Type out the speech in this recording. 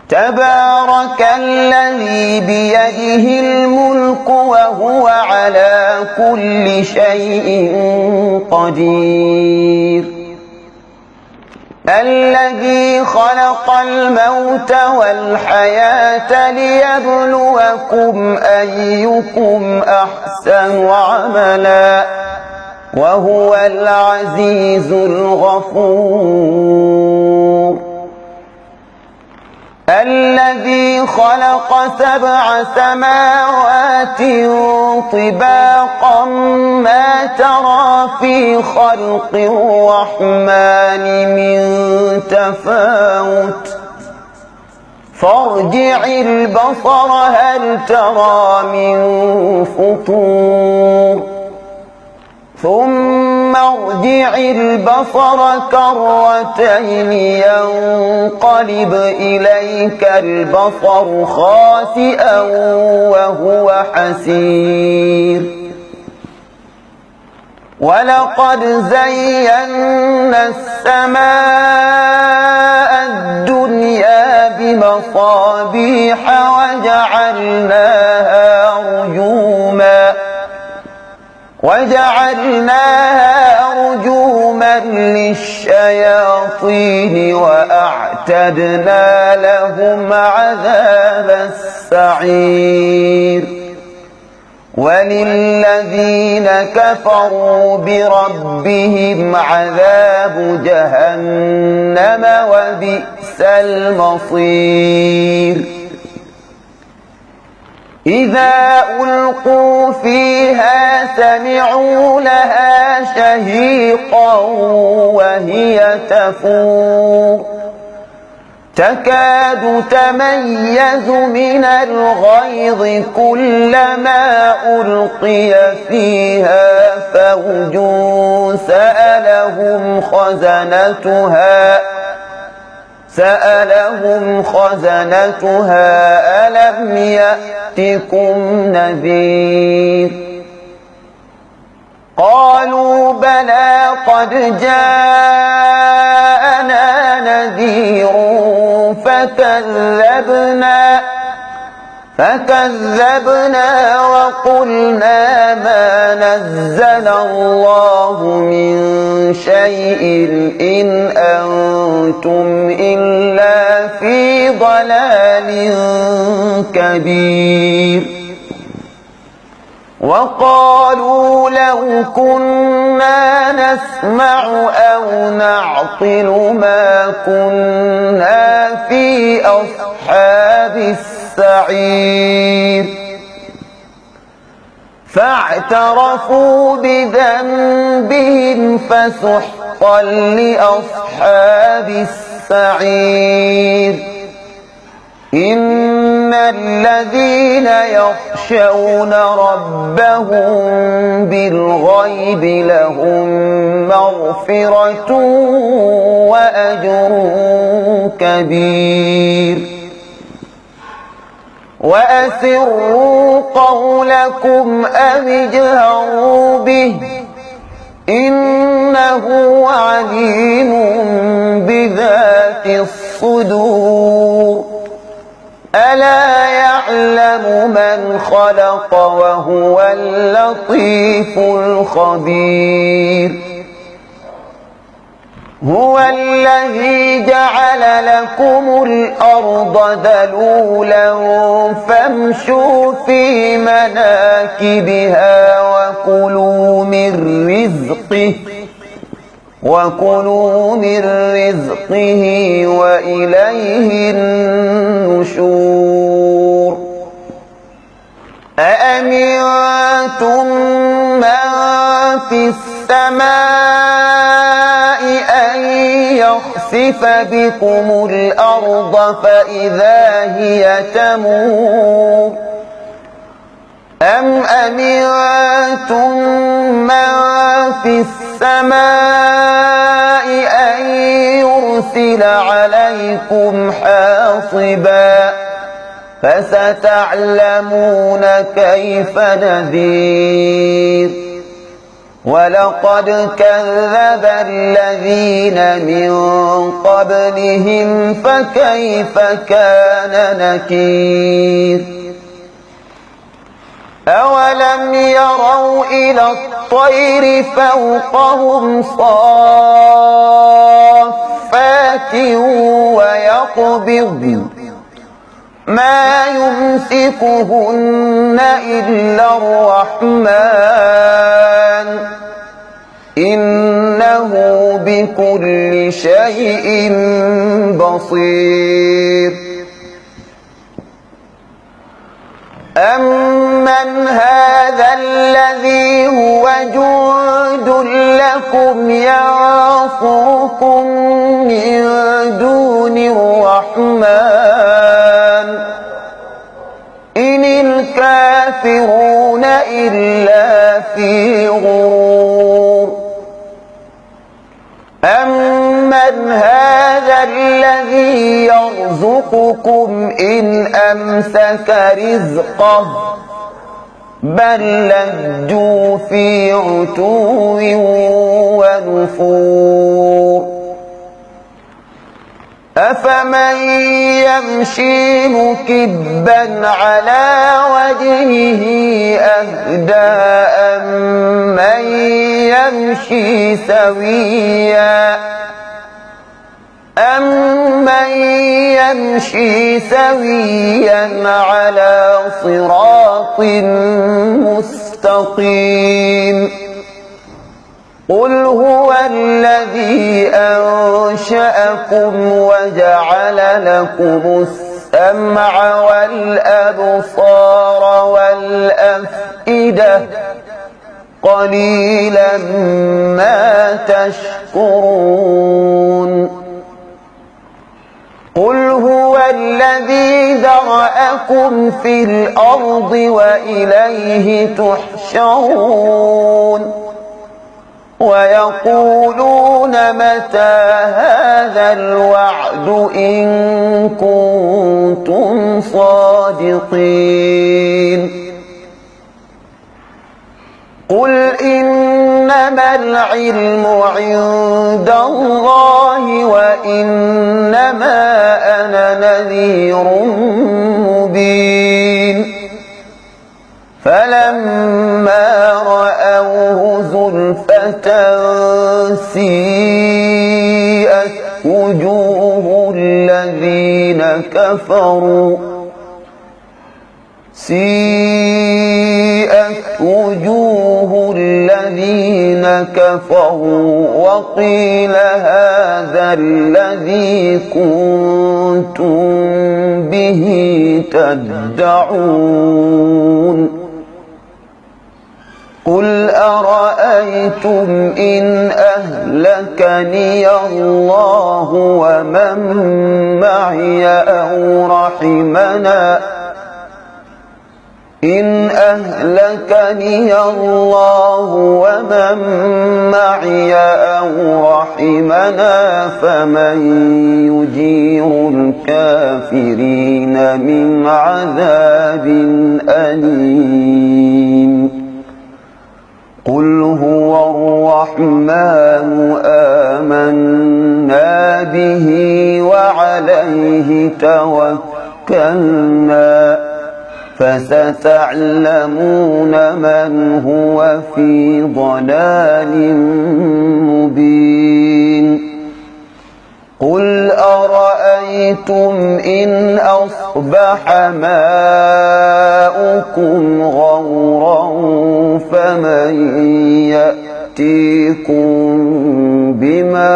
تبارك الذي بيده الملك وهو على كل شيء قدير الذي خلق الموت والحياة ليبلوكم أيكم أحسن عملا وهو العزيز الغفور الذي خلق 7 سماوات طباقا ما ترى في خلق الرحمن من تفاوت فارجع البصر هل ترى من فطور ثم ارجع البصر كرتين ينقلب إليك البصر خاسئا وهو حسير ولقد زينا السماء الدنيا بمصابيح وجعلناها رجوما للشياطين وأعتدنا لهم عذاب السعير وللذين كفروا بربهم عذاب جهنم وبئس المصير إذا ألقوا فيها سمعوا لها شهيقا وهي تفور تكاد تميز من الغيظ كلما ألقي فيها فوج سألهم خزنتها ألم يأتكم نذير قالوا بلى قد جاءنا نذير فكذبنا وقلنا ما نزل الله من شيء إن أنتم إلا في ضلال كبير وقالوا لو كنا نسمع أو نعقل ما كنا في أصحاب السعير فاعترفوا بذنبهم فسحقا لأصحاب السعير إن الذين يخشون ربهم بالغيب لهم مغفرة وأجر كبير وأسروا قولكم أو اجهروا به إنه عليم بذات الصدور ألا يعلم من خلق وهو اللطيف الخبير هو الذي جعل لكم الأرض ذلولا فامشوا في مناكبها وكلوا من رزقه وإليه النشور أأمنتم من في السماء أن يخسف بكم الأرض فإذا هي تمور أم أمنتم من في السماء أن يرسل عليكم حاصبا فستعلمون كيف نذير ولقد كذب الذين من قبلهم فكيف كان نكير أولم يروا إلى الطير فوقهم صافات ويقبضن ما يمسكهن إلا الرحمن إنه بكل شيء بصير أمن هذا الذي هو جند لكم ينصركم من دون الرحمن إن الكافرون إلا في غرور أمن هذا الذي يرزقكم إن أمسك رزقه بل لجوا في عتو ونفور أفمن يمشي مكبا على وجهه أهدى أمن يمشي سويا على صراط مستقيم قل هو الذي أنشأكم وجعل لكم السمع والأبصار والأفئدة قليلا ما تشكرون قل هو الذي ذرأكم في الأرض وإليه تحشرون ويقولون متى هذا الوعد إن كنتم صادقين قل إنما العلم عند الله وإنما أنا نذير مبين فلما رأوه زلفة سيئت وجوه الذين كفروا وقيل هذا الذي كنتم به تدعون قل أرأيتم إن أهلكني الله ومن معي أو رحمنا إن أهلكني الله ومن معي أو رحمنا فمن يجير الكافرين من عذاب أليم قل هو الرحمن آمنا به وعليه توكلنا فستعلمون من هو في ضلال مبين قل أرأيتم إن أصبح ماؤكم غورا فمن يأتيكم بماء